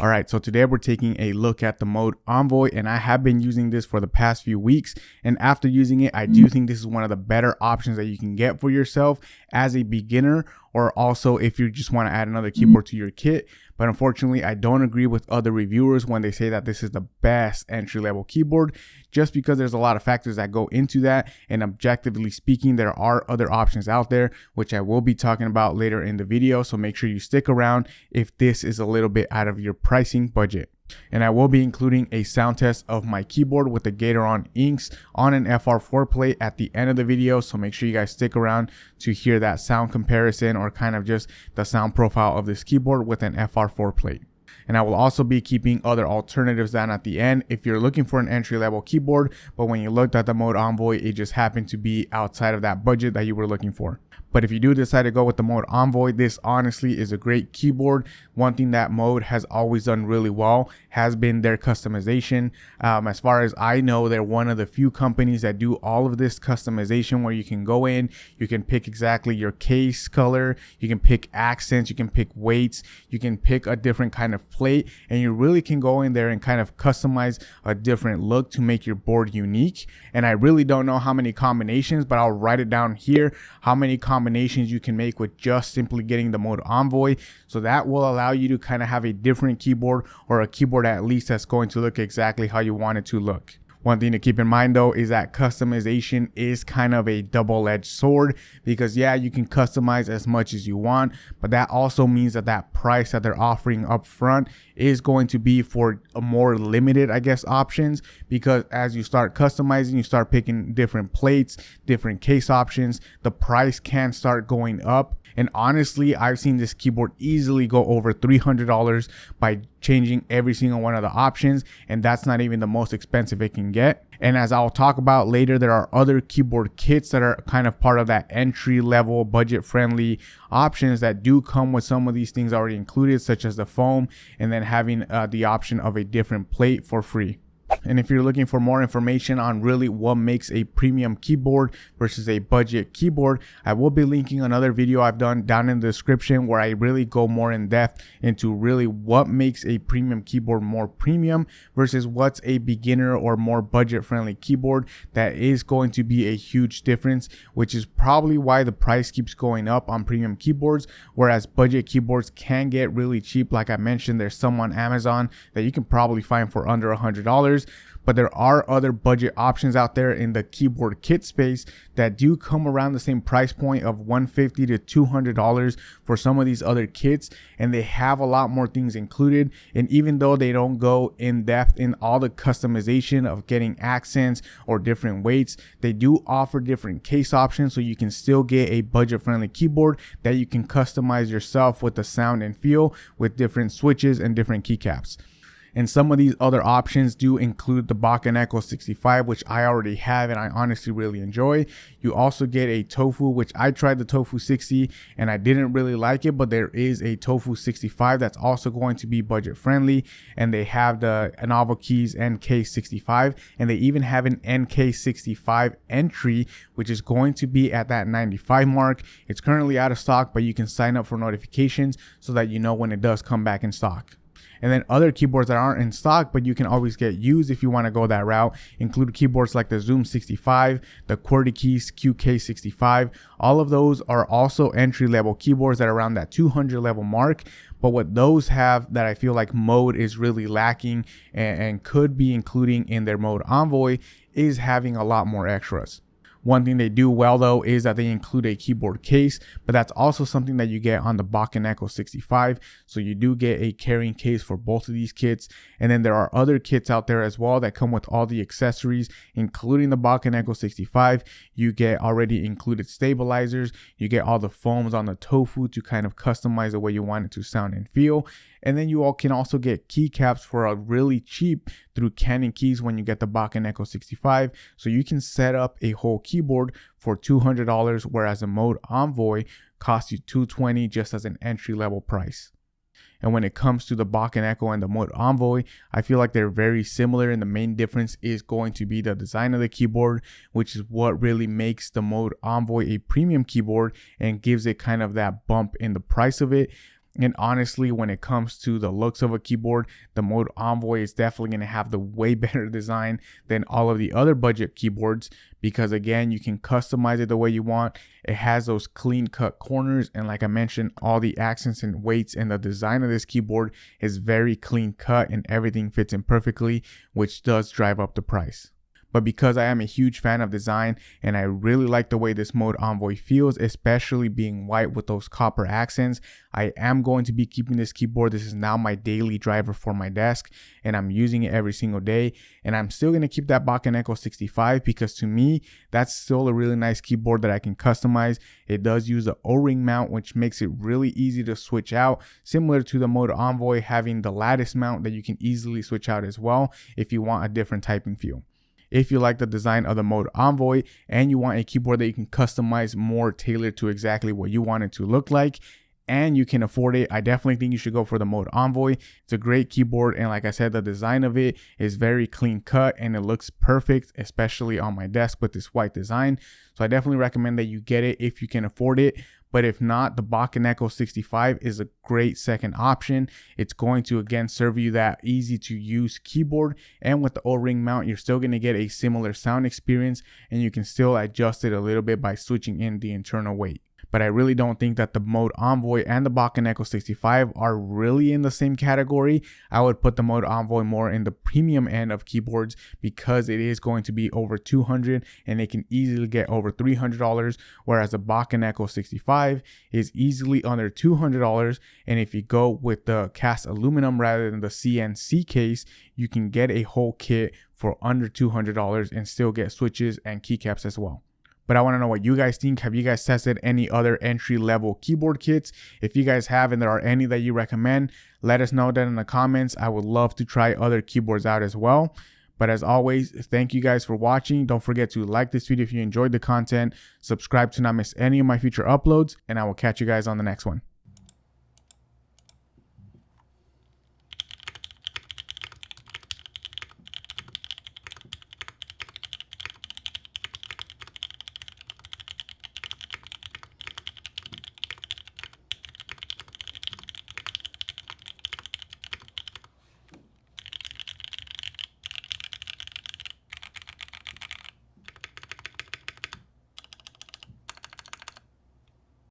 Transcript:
All right, so today we're taking a look at the Mode Envoy, and I have been using this for the past few weeks. And after using it, I do think this is one of the better options that you can get for yourself as a beginner, or also if you just want to add another keyboard to your kit. But unfortunately, I don't agree with other reviewers when they say that this is the best entry-level keyboard, just because there's a lot of factors that go into that. And objectively speaking, there are other options out there, which I will be talking about later in the video. So make sure you stick around if this is a little bit out of your pricing budget. And I will be including a sound test of my keyboard with the Gateron inks on an FR4 plate at the end of the video. So make sure you guys stick around to hear that sound comparison, or kind of just the sound profile of this keyboard with an FR4 plate. And I will also be keeping other alternatives down at the end if you're looking for an entry-level keyboard, but when you looked at the Mode Envoy, it just happened to be outside of that budget that you were looking for. But if you do decide to go with the Mode Envoy, this honestly is a great keyboard. One thing that Mode has always done really well has been their customization. As far as I know, they're one of the few companies that do all of this customization, where you can go in, you can pick exactly your case color, you can pick accents, you can pick weights, you can pick a different kind of plate, and you really can go in there and kind of customize a different look to make your board unique. And I really don't know how many combinations, but I'll write it down here, how many combinations you can make with just simply getting the Mode Envoy. So that will allow you to kind of have a different keyboard, or a keyboard at least that's going to look exactly how you want it to look. One thing to keep in mind though is that customization is kind of a double-edged sword, because yeah, you can customize as much as you want, but that also means that that price that they're offering up front is going to be for a more limited, I guess, options, because as you start customizing, you start picking different plates, different case options, the price can start going up. And honestly, I've seen this keyboard easily go over $300 by changing every single one of the options, and that's not even the most expensive it can get. And as I'll talk about later, there are other keyboard kits that are kind of part of that entry level budget friendly options that do come with some of these things already included, such as the foam, and then having the option of a different plate for free. And if you're looking for more information on really what makes a premium keyboard versus a budget keyboard, I will be linking another video I've done down in the description, where I really go more in depth into really what makes a premium keyboard more premium versus what's a beginner or more budget friendly keyboard. That is going to be a huge difference, which is probably why the price keeps going up on premium keyboards, whereas budget keyboards can get really cheap. Like I mentioned, there's some on Amazon that you can probably find for under $100. But there are other budget options out there in the keyboard kit space that do come around the same price point of $150 to $200 for some of these other kits, and they have a lot more things included. And even though they don't go in depth in all the customization of getting accents or different weights, they do offer different case options, so you can still get a budget friendly keyboard that you can customize yourself with the sound and feel, with different switches and different keycaps. And some of these other options do include the Bakken Echo 65, which I already have and I honestly really enjoy. You also get a Tofu, which I tried the Tofu 60 and I didn't really like it, but there is a Tofu 65 that's also going to be budget friendly. And they have the Novel Keys NK65, and they even have an NK65 entry, which is going to be at that 95 mark. It's currently out of stock, but you can sign up for notifications so that you know when it does come back in stock. And then other keyboards that aren't in stock, but you can always get used if you want to go that route, include keyboards like the Zoom 65, the QWERTY Keys QK65. All of those are also entry-level keyboards that are around that 200 level mark. But what those have that I feel like Mode is really lacking and could be including in their Mode Envoy is having a lot more extras. One thing they do well though is that they include a keyboard case, but that's also something that you get on the Bakken Echo 65. So you do get a carrying case for both of these kits. And then there are other kits out there as well that come with all the accessories, including the Bakken Echo 65. You get already included stabilizers. You get all the foams on the Tofu to kind of customize the way you want it to sound and feel. And then you all can also get keycaps for a really cheap through Canon Keys when you get the Bakken Echo 65. So you can set up a whole keyboard for $200, whereas the Mode Envoy costs you $220 just as an entry level price. And when it comes to the Bakken Echo and the Mode Envoy, I feel like they're very similar, and the main difference is going to be the design of the keyboard, which is what really makes the Mode Envoy a premium keyboard and gives it kind of that bump in the price of it. And honestly, when it comes to the looks of a keyboard, the Mode Envoy is definitely going to have the way better design than all of the other budget keyboards, because again, you can customize it the way you want. It has those clean cut corners, and like I mentioned, all the accents and weights and the design of this keyboard is very clean cut and everything fits in perfectly, which does drive up the price. But because I am a huge fan of design and I really like the way this Mode Envoy feels, especially being white with those copper accents, I am going to be keeping this keyboard. This is now my daily driver for my desk and I'm using it every single day. And I'm still going to keep that Bach & Echo 65 because to me, that's still a really nice keyboard that I can customize. It does use the O-ring mount, which makes it really easy to switch out, similar to the Mode Envoy having the lattice mount that you can easily switch out as well if you want a different typing feel. If you like the design of the Mode Envoy and you want a keyboard that you can customize more tailored to exactly what you want it to look like, and you can afford it, I definitely think you should go for the Mode Envoy. It's a great keyboard, and like I said, the design of it is very clean cut and it looks perfect, especially on my desk with this white design. So I definitely recommend that you get it if you can afford it. But if not, the Bach & Echo 65 is a great second option. It's going to again serve you that easy to use keyboard, and with the O-ring mount, you're still going to get a similar sound experience, and you can still adjust it a little bit by switching in the internal weight. But I really don't think that the Mode Envoy and the Bach & Echo 65 are really in the same category. I would put the Mode Envoy more in the premium end of keyboards because it is going to be over $200 and it can easily get over $300, whereas the Bach & Echo 65 is easily under $200. And if you go with the cast aluminum rather than the CNC case, you can get a whole kit for under $200 and still get switches and keycaps as well. But I want to know what you guys think. Have you guys tested any other entry-level keyboard kits? If you guys have and there are any that you recommend, let us know that in the comments. I would love to try other keyboards out as well. But as always, thank you guys for watching. Don't forget to like this video if you enjoyed the content, subscribe to not miss any of my future uploads, and I will catch you guys on the next one.